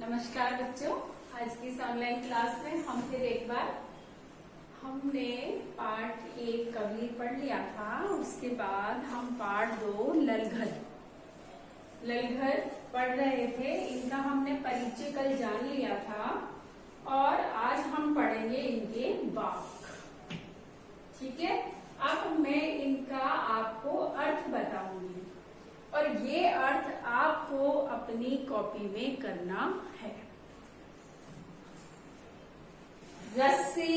नमस्कार बच्चों, आज की इस ऑनलाइन क्लास में हम फिर एक बार हमने पार्ट 1 कवि पढ़ लिया था। उसके बाद हम पार्ट 2 ललघर पढ़ रहे थे। इनका हमने परिचय कल जान लिया था और आज हम पढ़ेंगे इनके वाक्य। ठीक है, अब मैं इनका आपको अर्थ बताऊंगी और ये अर्थ आपको अपनी कॉपी में करना है। रस्सी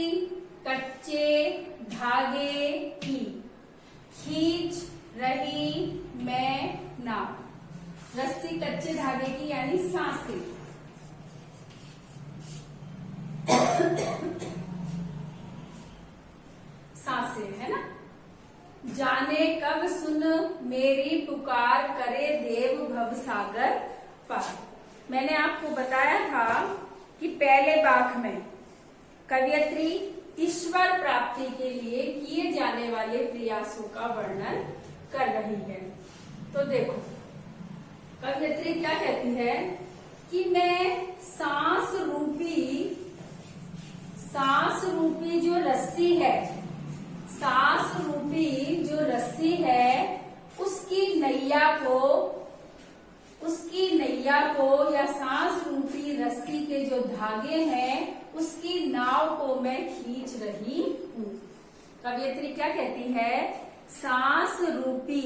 कच्चे धागे की खींच रही मैं नाव। रस्सी कच्चे धागे की यानी सांसें। सांसें है ना। जाने कब सुन मेरी पुकार करे देव भवसागर पार। मैंने आपको बताया था कि पहले वाक्य में कवयित्री ईश्वर प्राप्ति के लिए किए जाने वाले प्रयासों का वर्णन कर रही है। तो देखो, कवयित्री क्या कहती है कि मैं सांस रूपी जो रस्सी है, सांस रूपी जो रस्सी है उसकी नैया को या सांस रूपी रस्सी के जो धागे हैं उसकी नाव को मैं खींच रही हूँ। कवयित्री क्या कहती है, सांस रूपी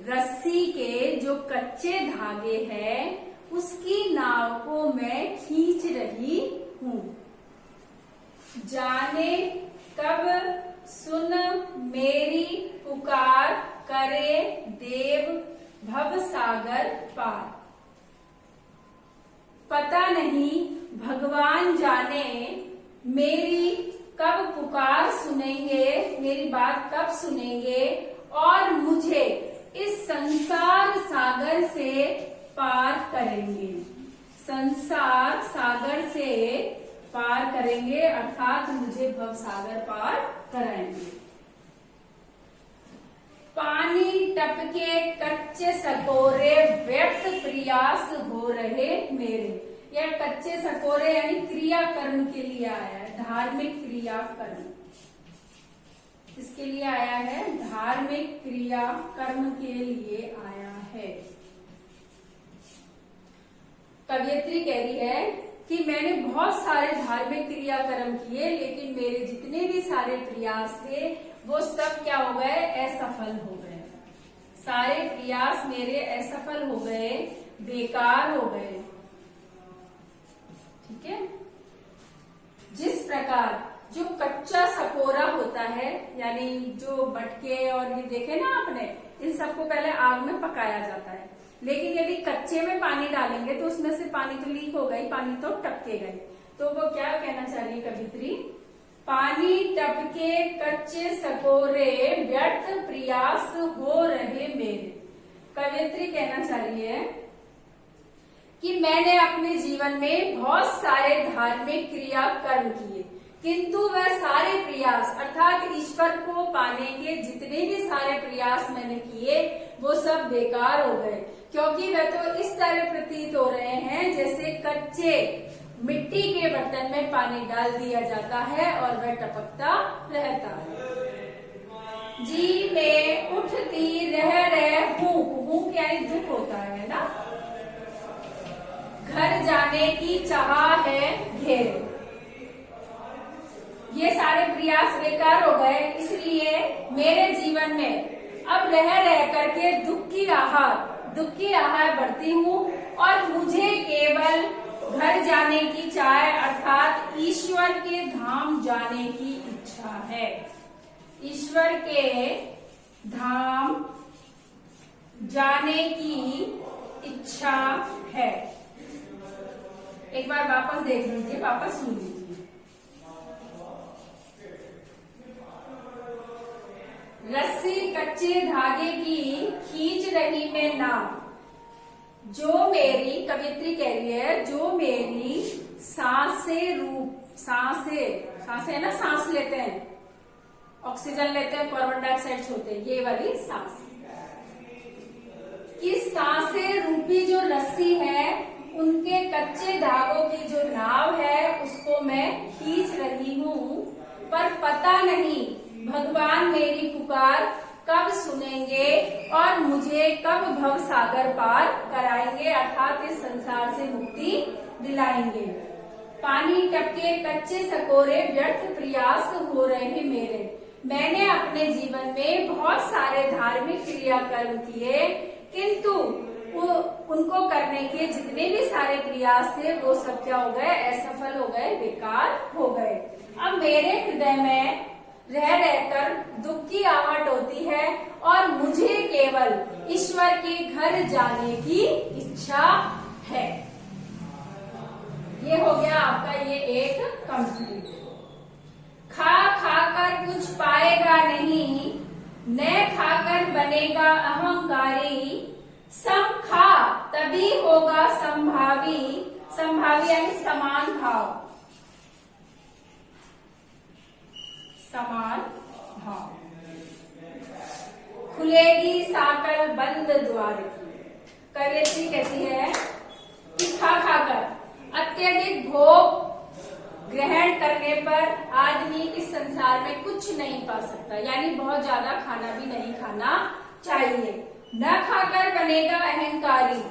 रस्सी के जो कच्चे धागे हैं उसकी नाव को मैं खींच रही हूँ। जाने कब सुन मेरी पुकार करे देव भवसागर पार। पता नहीं भगवान जाने मेरी कब पुकार सुनेंगे, मेरी बात कब सुनेंगे और मुझे इस संसार सागर से पार करेंगे। संसार सागर से पार करेंगे अर्थात मुझे भवसागर पार कराएंगे। पानी टपके कच्चे सकोरे व्यर्थ प्रयास हो रहे मेरे। यह कच्चे सकोरे यानी क्रिया कर्म के लिए आया है, धार्मिक क्रिया कर्म। इसके लिए आया है, धार्मिक क्रिया कर्म के लिए आया है। कवयित्री कह रही है कि मैंने बहुत सारे धार्मिक क्रियाकर्म किए लेकिन मेरे जितने भी सारे प्रयास थे वो सब क्या हो गए, असफल हो गए। सारे प्रयास मेरे असफल हो गए, बेकार हो गए। ठीक है, जिस प्रकार जो कच्चा सकोरा होता है यानी जो मटके और ये देखे ना आपने, इन सबको पहले आग में पकाया जाता है, लेकिन यदि कच्चे में पानी डालेंगे तो उसमें से पानी तो लीक हो गई, पानी तो टपकेगा। तो वो क्या कहना चाह रही है कवयित्री, पानी टपके कच्चे सकोरे व्यर्थ प्रयास हो रहे मेरे। कवयित्री कहना चाह रही है कि मैंने अपने जीवन में बहुत सारे धार्मिक क्रिया कर्म किए किंतु वह सारे प्रयास अर्थात ईश्वर को पाने के जितने भी सारे प्रयास मैंने किए वो सब बेकार हो गए, क्योंकि वह तो इस तरह प्रतीत हो रहे हैं जैसे कच्चे मिट्टी के बर्तन में पानी डाल दिया जाता है और वह टपकता रहता है। जी में उठती रह हूँ यानी दुख होता है ना। घर जाने की चाह है घेरे। ये सारे प्रयास बेकार हो गए, इसलिए मेरे जीवन में अब रह करके दुख की आहार बढ़ती हूँ और मुझे केवल घर जाने की चाह अर्थात ईश्वर के धाम जाने की इच्छा है। ईश्वर के धाम जाने की इच्छा है। एक बार वापस देख लीजिए, वापस सुन लीजिए। रस्सी कच्चे धागे की खींच रही मैं नाव। जो मेरी, कवयित्री कह रही है, जो मेरी सांसे है ना, सांस लेते हैं, ऑक्सीजन लेते हैं, कार्बन डाइऑक्साइड छोड़ते हैं, ये वाली सांस। कि सांसें रूपी जो रस्सी है उनके कच्चे धागों की जो नाव है उसको मैं खींच रही हूँ, पर पता नहीं भगवान मेरी पुकार कब सुनेंगे और मुझे कब भव सागर पार कराएंगे, अर्थात इस संसार से मुक्ति दिलाएंगे। पानी टपके कच्चे सकोरे व्यर्थ प्रयास हो रहे मेरे। मैंने अपने जीवन में बहुत सारे धार्मिक क्रियाकर्म किए, किंतु उनको करने के जितने भी सारे प्रयास थे वो सब क्या हो गए, असफल हो गए, बेकार हो गए। अब मेरे हृदय में रह रहकर दुख की आहट होती है और मुझे केवल ईश्वर के घर जाने की इच्छा है। ये हो गया आपका ये एक कंप्लीट। खा खाकर कुछ पाएगा नहीं, न खाकर बनेगा अहंकारी, सम खा तभी होगा संभावी, संभावी यानी समान भाव, समान भाव। खुलेगी साकल बंद द्वार की। कवियत्री कहती है कि खा खाकर अत्यधिक भोग ग्रहण करने पर आदमी इस संसार में कुछ नहीं पा सकता, यानी बहुत ज्यादा खाना भी नहीं खाना चाहिए। न खाकर बनेगा अहंकारी,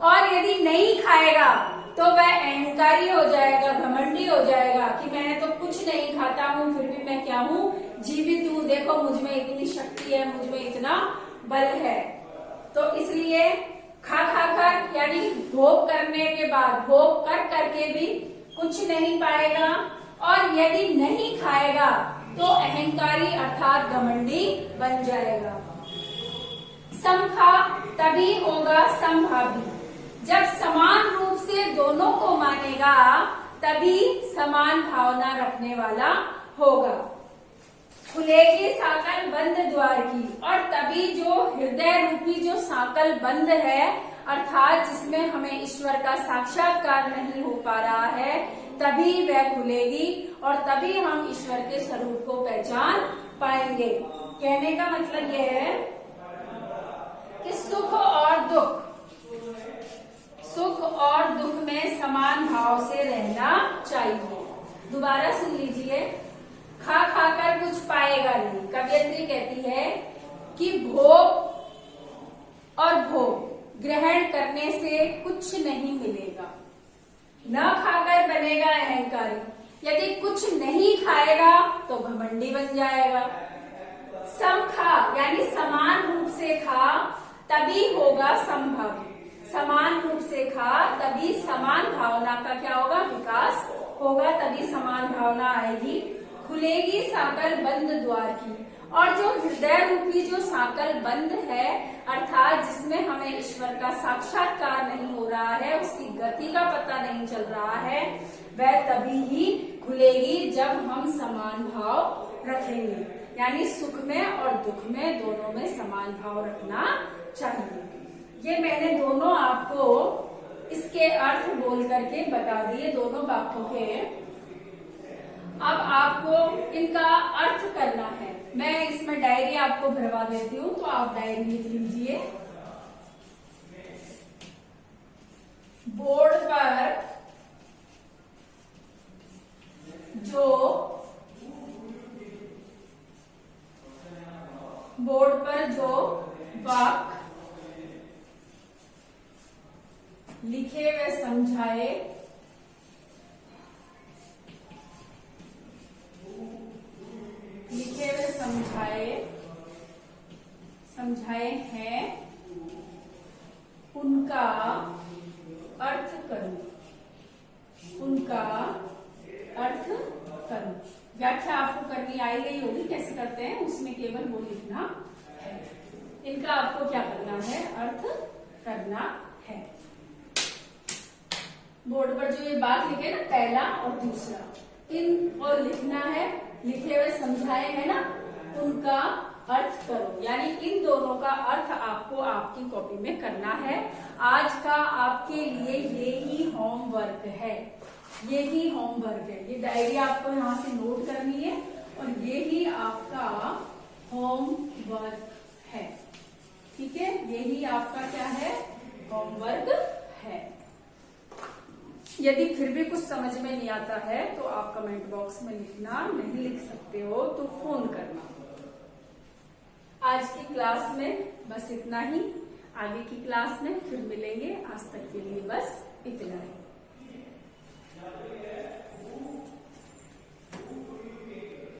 और यदि नहीं खाएगा तो वह अहंकारी हो जाएगा, घमंडी हो जाएगा कि मैं तो कुछ नहीं खाता हूँ फिर भी मैं क्या हूँ, जीवित हूँ, देखो मुझ में इतनी शक्ति है, मुझ में इतना बल है। तो इसलिए खा खाकर यानी भोग करने के बाद भोग कर करके भी कुछ नहीं पाएगा, और यदि नहीं खाएगा तो अहंकारी अर्थात घमंडी बन जाएगा। समखा तभी होगा संभावी, जब समान रूप से दोनों को मानेगा तभी समान भावना रखने वाला होगा। खुलेगी साकल बंद द्वार की, और तभी जो हृदय रूपी जो साकल बंद है अर्थात जिसमें हमें ईश्वर का साक्षात्कार नहीं हो पा रहा है, तभी वह खुलेगी और तभी हम ईश्वर के स्वरूप को पहचान पाएंगे। कहने का मतलब यह है कि सुख और दुख, सुख और दुख में समान भाव से रहना चाहिए। दोबारा सुन लीजिए, खा खाकर कुछ पाएगा नहीं। कवियत्री कहती है कि भोग और भोग ग्रहण करने से कुछ नहीं मिलेगा। न खाकर बनेगा अहंकारी, यदि कुछ नहीं खाएगा तो घमंडी बन जाएगा। सम खा यानी समान रूप से खा तभी होगा संभावी, समान रूप से खा तभी समान भावना का क्या होगा, विकास होगा, तभी समान भावना आएगी। खुलेगी साकल बंद द्वार की, और जो हृदय रूपी जो साकल बंद है अर्थात जिसमें हमें ईश्वर का साक्षात्कार नहीं हो रहा है, उसकी गति का पता नहीं चल रहा है, वह तभी ही खुलेगी जब हम समान भाव रखेंगे, यानी सुख में और दुख में दोनों में समान भाव रखना चाहिए। ये मैंने दोनों आपको इसके अर्थ बोल करके बता दिए, दोनों वाक्यों के। अब आपको इनका अर्थ करना है। मैं इसमें डायरी आपको भरवा देती हूँ, तो आप डायरी लिख लीजिए। बोर्ड पर जो वाक्य लिखे व समझाए समझाए हैं उनका अर्थ करूं, उनका अर्थ करूं। व्याख्या आपको करनी आई गई होगी, कैसे करते हैं उसमें केवल वो लिखना है। इनका आपको क्या करना है, अर्थ करना है। बोर्ड पर जो ये बात लिखे ना पहला और दूसरा, इन और लिखना है, लिखे हुए समझाए है ना, उनका अर्थ करो, यानी इन दोनों का अर्थ आपको आपकी कॉपी में करना है। आज का आपके लिए ये ही होमवर्क है, ये ही होमवर्क है। ये डायरी आपको यहाँ से नोट करनी है और ये ही आपका होमवर्क है, ठीक है, ये ही आपका क्या है, होमवर्क है। यदि फिर भी कुछ समझ में नहीं आता है तो आप कमेंट बॉक्स में लिखना, नहीं लिख सकते हो तो फोन करना। आज की क्लास में बस इतना ही, आगे की क्लास में फिर मिलेंगे। आज तक के लिए बस इतना ही।